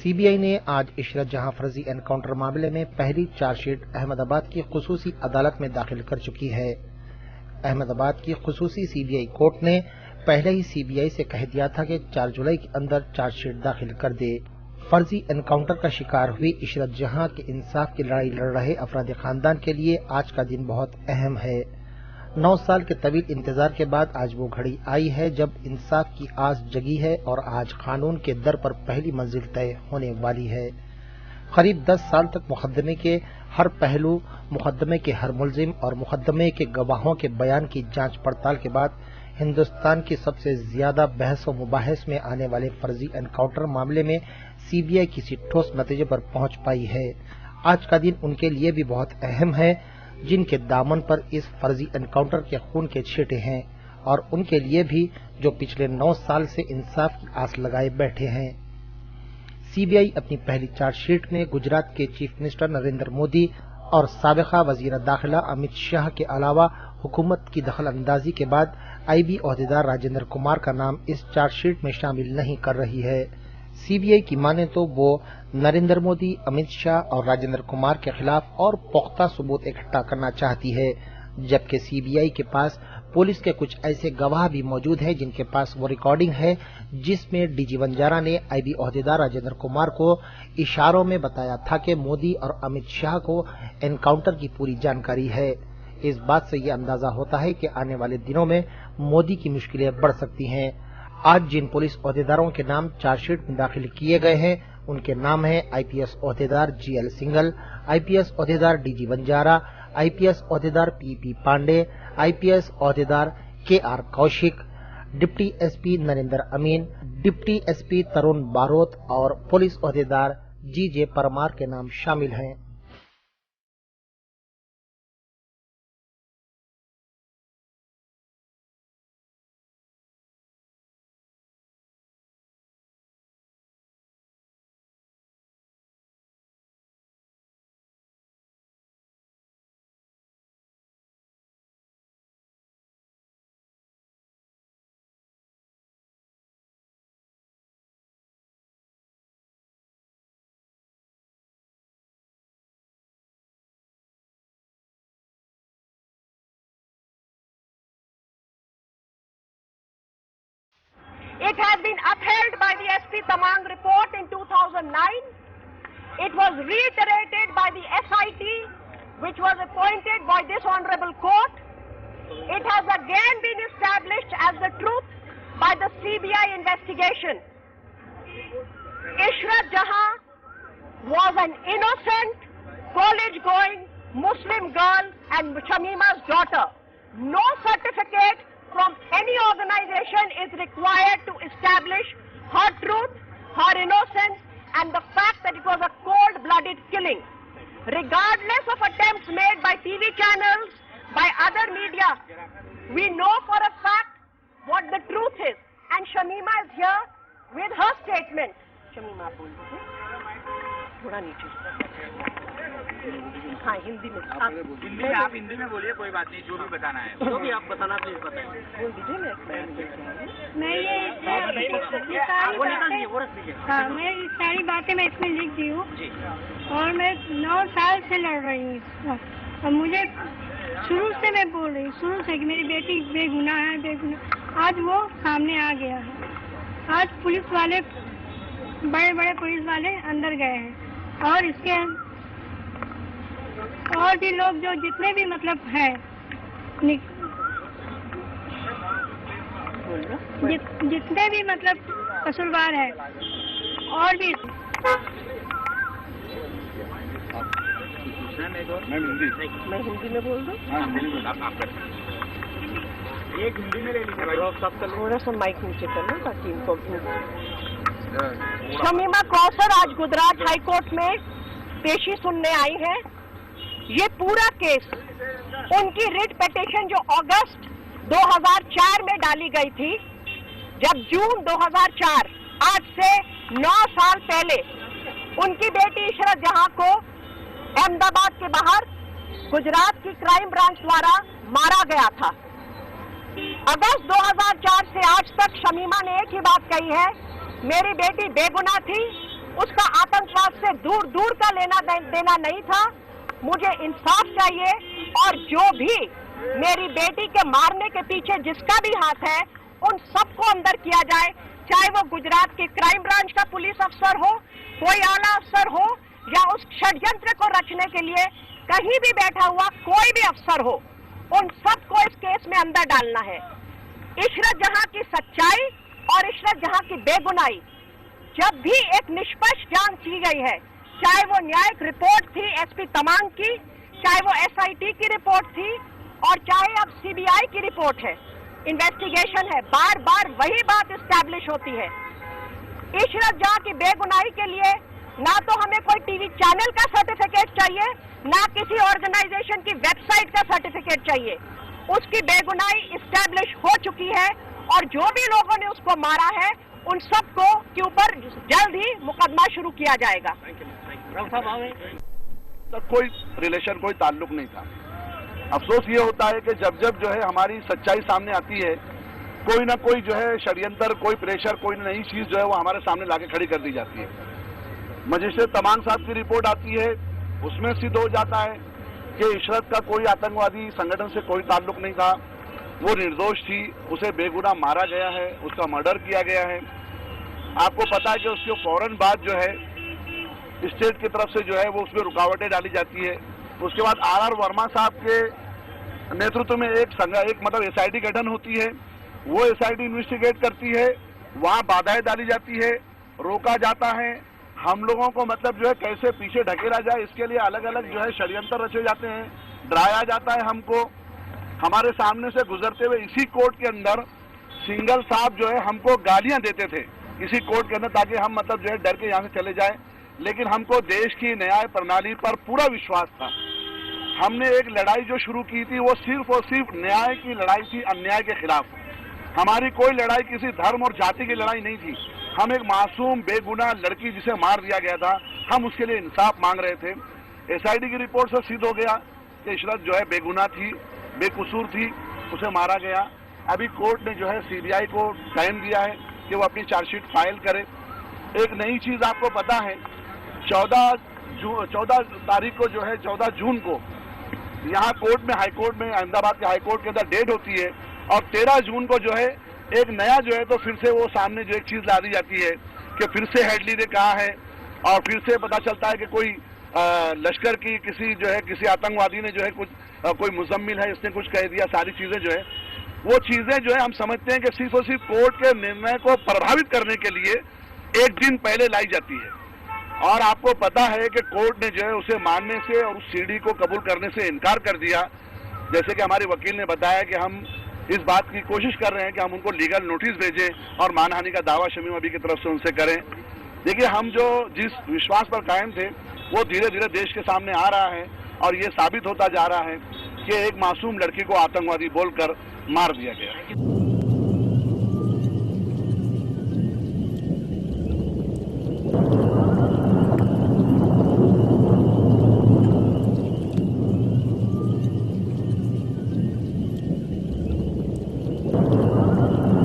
CBI ने आज इशरत जहां फर्जी एनकाउंटर मामले में पहली चार्जशीट अहमदाबाद की खुसूसी अदालत में दाखिल कर चुकी है। अहमदाबाद की खुसूसी सीबीआई कोर्ट ने पहले ही सीबीआई से कह दिया था कि 4 जुलाई के अंदर चार्जशीट दाखिल कर दे। फर्जी एनकाउंटर का शिकार हुई इशरत जहां के इंसाफ की लड़ाई लड़ रहे अफराद खानदान के लिए आज का दिन बहुत अहम है। 9 साल के तवील इंतजार के बाद आज वो घड़ी आई है जब इंसाफ की आस जगी है और आज कानून के दर पर पहली मंजिल तय होने वाली है। करीब 10 साल तक मुकदमे के हर पहलू, मुकदमे के हर मुलजिम और मुकदमे के गवाहों के बयान की जांच पड़ताल के बाद हिंदुस्तान की सबसे ज्यादा बहस व मुबाहिस में आने वाले फर्जी एनकाउंटर मामले में सीबीआई किसी ठोस नतीजे पर पहुंच पाई है। आज का दिन उनके लिए भी बहुत अहम है जिनके दामन पर इस फर्जी एनकाउंटर के खून के छींटे हैं और उनके लिए भी जो पिछले 9 साल से इंसाफ की आस लगाए बैठे हैं। सीबीआई अपनी पहली चार्जशीट में गुजरात के चीफ मिनिस्टर नरेंद्र मोदी और साबिका वजीर दाखिला अमित शाह के अलावा हुकूमत की दखल अंदाजी के बाद आईबी ओहदेदार राजेंद्र कुमार का नाम इस चार्जशीट में शामिल नहीं कर रही है। सीबीआई की माने तो वो नरेंद्र मोदी, अमित शाह और राजेंद्र कुमार के खिलाफ और पुख्ता सबूत इकट्ठा करना चाहती है, जबकि सीबीआई के पास पुलिस के कुछ ऐसे गवाह भी मौजूद हैं जिनके पास वो रिकॉर्डिंग है जिसमें डीजी वंजारा ने आईबी ओहदेदार राजेंद्र कुमार को इशारों में बताया था कि मोदी और अमित शाह को एनकाउंटर की पूरी जानकारी है। इस बात से ये अंदाजा होता है कि आने वाले दिनों में मोदी की मुश्किलें बढ़ सकती हैं। आज जिन पुलिस ओहदेदारों के नाम चार्जशीट में दाखिल किए गए हैं उनके नाम हैं आईपीएस ओहदेदार जीएल सिंघल, आईपीएस ओहदेदार डीजी वंजारा, आईपीएस ओहदेदार पीपी पांडे, आईपीएस ओहदेदार K R Kaushik, deputy SP Narendra Amin, deputy SP Tarun Barot और पुलिस ओहदेदार जीजे परमार के नाम शामिल हैं। It has been upheld by the SP Tamang report in 2009. It was reiterated by the SIT, which was appointed by this honorable court. It has again been established as the truth by the CBI investigation. Ishrat Jahan was an innocent, college-going Muslim girl and Shamima's daughter. No certificate from any organization is required to establish her truth, her innocence, and the fact that it was a cold-blooded killing. Regardless of attempts made by TV channels, by other media, we know for a fact what the truth is. And Shamima is here with her statement. Shamima, बोल दीजिए थोड़ा नीचे। हाँ, हिंदी में आप हिंदी में बोलिए, कोई बात नहीं, जो भी बताना है जो भी आप बताना प्लीज बताइए। बोल दीजिए। मैं ये सारी बातें मैं इसमें लिख दी हूँ और मैं 9 साल से लड़ रही हूँ और मुझे शुरू से मैं बोल रही हूँ, शुरू से कि मेरी बेटी बेगुनाह है, बेगुनाह। आज वो सामने आ गया है। आज पुलिस वाले, बड़े बड़े पुलिस वाले अंदर गए हैं और इसके और भी लोग जो जितने भी मतलब हैं, जितने भी मतलब कसूरवार है और भी। मैं हिंदी में बोल दूं? एक हिंदी में ले लीजिए, थोड़ा सा माइक नीचे कर लो ताकि इनको। शमीमा कौसर आज गुजरात हाई कोर्ट में पेशी सुनने आई है। ये पूरा केस उनकी रिट पिटीशन जो अगस्त 2004 में डाली गई थी, जब जून 2004 आज से 9 साल पहले उनकी बेटी इशरत जहां को अहमदाबाद के बाहर गुजरात की क्राइम ब्रांच द्वारा मारा गया था। अगस्त 2004 से आज तक शमीमा ने एक ही बात कही है, मेरी बेटी बेगुनाह थी, उसका आतंकवाद से दूर दूर का लेना देना नहीं था। मुझे इंसाफ चाहिए और जो भी मेरी बेटी के मारने के पीछे जिसका भी हाथ है उन सबको अंदर किया जाए, चाहे वो गुजरात के क्राइम ब्रांच का पुलिस अफसर हो, कोई आला अफसर हो या उस षड्यंत्र को रचने के लिए कहीं भी बैठा हुआ कोई भी अफसर हो, उन सबको इस केस में अंदर डालना है। इशरत जहां की सच्चाई और इशरत जहां की बेगुनाही, जब भी एक निष्पक्ष जांच की गई है, चाहे वो न्यायिक रिपोर्ट थी एसपी तमांग की, चाहे वो एसआईटी की रिपोर्ट थी और चाहे अब सीबीआई की रिपोर्ट है, इन्वेस्टिगेशन है, बार बार वही बात इस्टेब्लिश होती है। इशरत जहां की बेगुनाही के लिए ना तो हमें कोई टीवी चैनल का सर्टिफिकेट चाहिए, ना किसी ऑर्गेनाइजेशन की वेबसाइट का सर्टिफिकेट चाहिए। उसकी बेगुनाही इस्टेब्लिश हो चुकी है और जो भी लोगों ने उसको मारा है उन सबको के ऊपर जल्द ही मुकदमा शुरू किया जाएगा। तक कोई रिलेशन, कोई ताल्लुक नहीं था। अफसोस ये होता है कि जब जब जो है हमारी सच्चाई सामने आती है, कोई ना कोई जो है षड्यंत्र, कोई प्रेशर, कोई नई चीज जो है वो हमारे सामने लाके खड़ी कर दी जाती है। मजिस्ट्रेट तमांग साहब की रिपोर्ट आती है, उसमें सिद्ध हो जाता है कि इशरत का कोई आतंकवादी संगठन से कोई ताल्लुक नहीं था, वो निर्दोष थी, उसे बेगुनाह मारा गया है, उसका मर्डर किया गया है। आपको पता है कि उसके फौरन बाद जो है स्टेट की तरफ से जो है वो उसमें रुकावटें डाली जाती है। उसके बाद आर वर्मा साहब के नेतृत्व में एक मतलब एसआईटी गठन होती है, वो एसआईटी इन्वेस्टिगेट करती है, वहां बाधाएं डाली जाती है, रोका जाता है। हम लोगों को मतलब जो है कैसे पीछे ढकेला जाए, इसके लिए अलग अलग जो है षड्यंत्र रचे जाते हैं, डराया जाता है हमको। हमारे सामने से गुजरते हुए इसी कोर्ट के अंदर सिंगल साहब जो है हमको गालियां देते थे इसी कोर्ट के अंदर, ताकि हम मतलब जो है डर के यहाँ से चले जाए। लेकिन हमको देश की न्याय प्रणाली पर पूरा विश्वास था। हमने एक लड़ाई जो शुरू की थी वो सिर्फ और सिर्फ न्याय की लड़ाई थी, अन्याय के खिलाफ। हमारी कोई लड़ाई किसी धर्म और जाति की लड़ाई नहीं थी। हम एक मासूम बेगुनाह लड़की जिसे मार दिया गया था, हम उसके लिए इंसाफ मांग रहे थे। एसआईटी की रिपोर्ट से सिद्ध हो गया कि इशरत जो है बेगुनाह थी, बेकसूर थी, उसे मारा गया। अभी कोर्ट ने जो है सीबीआई को टाइम दिया है कि वो अपनी चार्जशीट फाइल करे। एक नई चीज आपको पता है, 14 तारीख को जो है 14 जून को यहाँ कोर्ट में, हाई कोर्ट में, अहमदाबाद के हाई कोर्ट के अंदर डेट होती है और 13 जून को जो है एक नया जो है तो फिर से वो सामने जो एक चीज ला दी जाती है कि फिर से हेडली ने कहा है और फिर से पता चलता है कि कोई लश्कर की किसी आतंकवादी ने जो है कुछ कोई मुजम्मिल है, इसने कुछ कह दिया। सारी चीजें जो है वो चीजें जो है हम समझते हैं कि सिर्फ और सिर्फ कोर्ट के निर्णय को प्रभावित करने के लिए एक दिन पहले लाई जाती है। और आपको पता है कि कोर्ट ने जो है उसे मानने से और उस सीडी को कबूल करने से इनकार कर दिया। जैसे कि हमारे वकील ने बताया कि हम इस बात की कोशिश कर रहे हैं कि हम उनको लीगल नोटिस भेजें और मानहानि का दावा शमीम अभी की तरफ से उनसे करें। देखिए, हम जो जिस विश्वास पर कायम थे वो धीरे धीरे देश के सामने आ रहा है और ये साबित होता जा रहा है कि एक मासूम लड़की को आतंकवादी बोलकर मार दिया गया।